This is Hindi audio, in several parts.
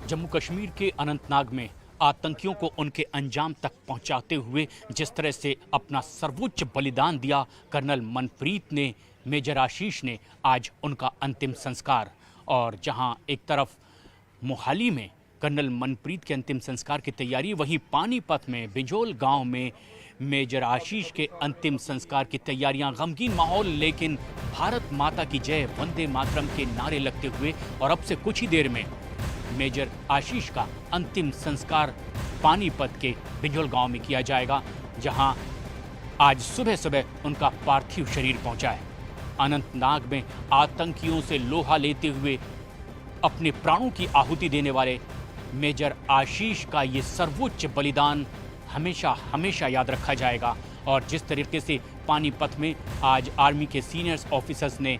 जम्मू कश्मीर के अनंतनाग में आतंकियों को उनके अंजाम तक पहुंचाते हुए जिस तरह से अपना सर्वोच्च बलिदान दिया कर्नल मनप्रीत ने, मेजर आशीष ने, आज उनका अंतिम संस्कार। और जहां एक तरफ मोहाली में कर्नल मनप्रीत के अंतिम संस्कार की तैयारी, वहीं पानीपत में बिजोल गांव में मेजर आशीष के अंतिम संस्कार की तैयारियां। गमगीन माहौल, लेकिन भारत माता की जय, वंदे मातरम के नारे लगते हुए और अब से कुछ ही देर में मेजर आशीष का अंतिम संस्कार पानीपत के बिजोल गांव में किया जाएगा, जहां आज सुबह सुबह उनका पार्थिव शरीर पहुंचा है। अनंतनाग में आतंकियों से लोहा लेते हुए अपने प्राणों की आहुति देने वाले मेजर आशीष का ये सर्वोच्च बलिदान हमेशा हमेशा याद रखा जाएगा। और जिस तरीके से पानीपत में आज आर्मी के सीनियर ऑफिसर्स ने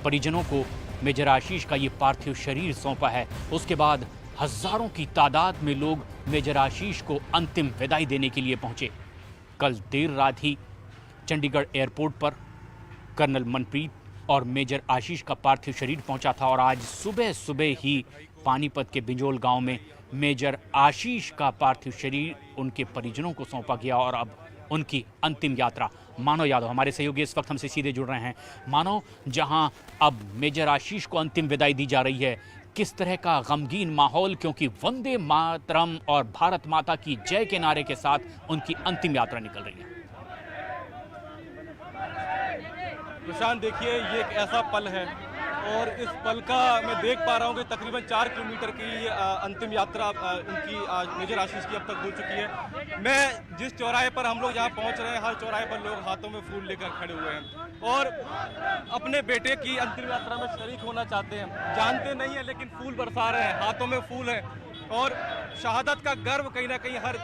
परिजनों को मेजर आशीष का ये पार्थिव शरीर सौंपा है, उसके बाद हजारों की तादाद में लोग मेजर आशीष को अंतिम विदाई देने के लिए पहुंचे। कल देर रात ही चंडीगढ़ एयरपोर्ट पर कर्नल मनप्रीत और मेजर आशीष का पार्थिव शरीर पहुंचा था और आज सुबह सुबह ही पानीपत के बिजोल गांव में मेजर आशीष का पार्थिव शरीर उनके परिजनों को सौंपा गया। और अब उनकी अंतिम यात्रा। मानव यादव हमारे सहयोगी इस वक्त हमसे सीधे जुड़ रहे हैं। मानव, जहां अब मेजर आशीष को अंतिम विदाई दी जा रही है, किस तरह का गमगीन माहौल, क्योंकि वंदे मातरम और भारत माता की जय के नारे के साथ उनकी अंतिम यात्रा निकल रही है। प्रशांत, देखिए ये एक ऐसा पल है और इस पल का मैं देख पा रहा हूँ कि तकरीबन 4 किलोमीटर की अंतिम यात्रा उनकी मेजर आशीष की अब तक हो चुकी है। मैं जिस चौराहे पर हम लोग यहाँ पहुँच रहे हैं, हर चौराहे पर लोग हाथों में फूल लेकर खड़े हुए हैं और अपने बेटे की अंतिम यात्रा में शरीक होना चाहते हैं। जानते नहीं है लेकिन फूल बरसा रहे हैं, हाथों में फूल है और शहादत का गर्व कहीं ना कहीं हर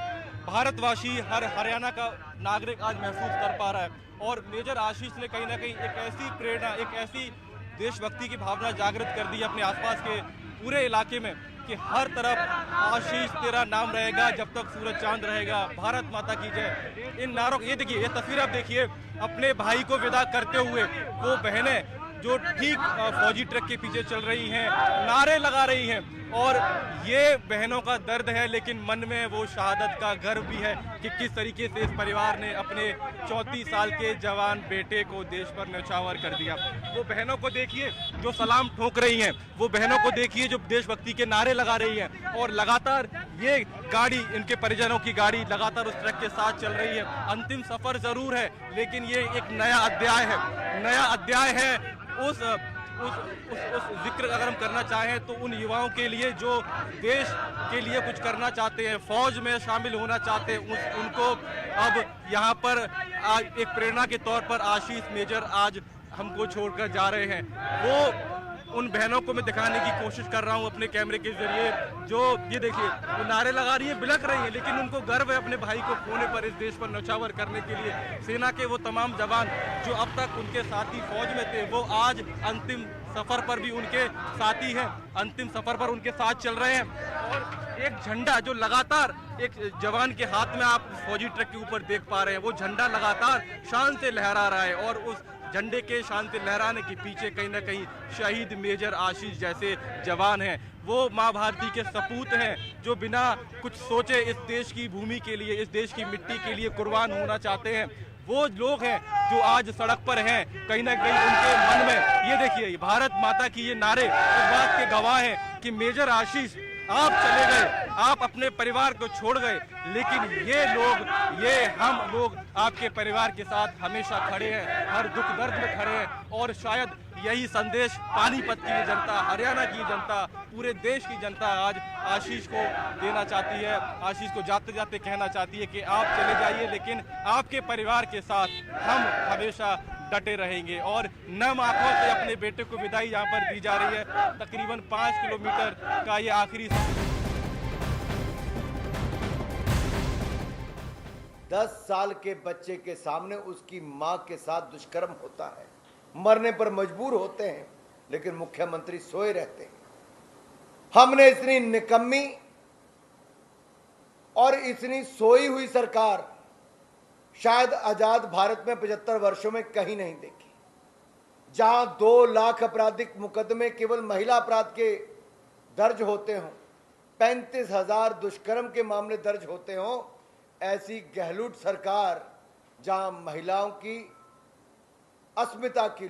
भारतवासी, हर हरियाणा का नागरिक आज महसूस कर पा रहा है। और मेजर आशीष ने कहीं ना कहीं एक ऐसी प्रेरणा, एक ऐसी देशभक्ति की भावना जागृत कर दी अपने आसपास के पूरे इलाके में कि हर तरफ आशीष तेरा नाम रहेगा जब तक सूरज चांद रहेगा, भारत माता की जय। इन नारों, ये देखिए, ये तस्वीर आप देखिए, अपने भाई को विदा करते हुए वो बहनें जो ठीक फौजी ट्रक के पीछे चल रही हैं, नारे लगा रही हैं और ये बहनों का दर्द है, लेकिन मन में वो शहादत का गर्व भी है कि किस तरीके से इस परिवार ने अपने 34 साल के जवान बेटे को देश पर न्यौछावर कर दिया। वो बहनों को देखिए जो सलाम ठोक रही हैं, वो बहनों को देखिए जो देशभक्ति के नारे लगा रही हैं और लगातार ये गाड़ी, इनके परिजनों की गाड़ी लगातार उस ट्रक के साथ चल रही है। अंतिम सफर जरूर है लेकिन ये एक नया अध्याय है, नया अध्याय है उस जिक्र अगर हम करना चाहें तो उन युवाओं के लिए जो देश के लिए कुछ करना चाहते हैं, फौज में शामिल होना चाहते हैं, उनको अब यहाँ पर एक प्रेरणा के तौर पर आशीष मेजर आज हमको छोड़कर जा रहे हैं। वो उन बहनों को मैं दिखाने की कोशिश कर रहा हूँ अपने कैमरे के जरिए, जो ये देखिए वो नारे लगा रही है, बिलक रही है, लेकिन उनको गर्व है अपने भाई को खोने पर, इस देश पर न्यौछावर करने के लिए। सेना के वो तमाम जवान जो अब तक उनके साथी फौज में थे, वो आज अंतिम सफर पर भी उनके साथी हैं, अंतिम सफर पर उनके साथ चल रहे हैं। और एक झंडा जो लगातार एक जवान के हाथ में आप फौजी ट्रक के ऊपर देख पा रहे हैं, वो झंडा लगातार शान से लहरा रहा है और उस झंडे के शान से लहराने के पीछे कहीं ना कहीं शहीद मेजर आशीष जैसे जवान हैं। वो माँ भारती के सपूत हैं जो बिना कुछ सोचे इस देश की भूमि के लिए, इस देश की मिट्टी के लिए कुर्बान होना चाहते हैं। वो लोग हैं जो आज सड़क पर हैं, कहीं ना कहीं उनके मन में ये देखिए भारत माता की ये नारे इस बात के गवाह हैं कि मेजर आशीष आप चले गए, आप अपने परिवार को छोड़ गए, लेकिन ये लोग, ये हम लोग आपके परिवार के साथ हमेशा खड़े हैं, हर दुख दर्द में खड़े हैं। और शायद यही संदेश पानीपत की जनता, हरियाणा की जनता, पूरे देश की जनता आज आशीष को देना चाहती है। आशीष को जाते जाते कहना चाहती है कि आप चले जाइए लेकिन आपके परिवार के साथ हम हमेशा डटे रहेंगे। और नम आंखों से अपने बेटे को विदाई यहाँ पर दी जा रही है। तकरीबन 5 किलोमीटर का ये आखिरी 10 साल के बच्चे के सामने उसकी मां के साथ दुष्कर्म होता है, मरने पर मजबूर होते हैं, लेकिन मुख्यमंत्री सोए रहते हैं। हमने इतनी निकम्मी और इतनी सोई हुई सरकार शायद आजाद भारत में 75 वर्षों में कहीं नहीं देखी, जहां 2 लाख आपराधिक मुकदमे केवल महिला अपराध के दर्ज होते हों, 35,000 दुष्कर्म के मामले दर्ज होते हों, ऐसी गहलोत सरकार जहां महिलाओं की अस्मिता की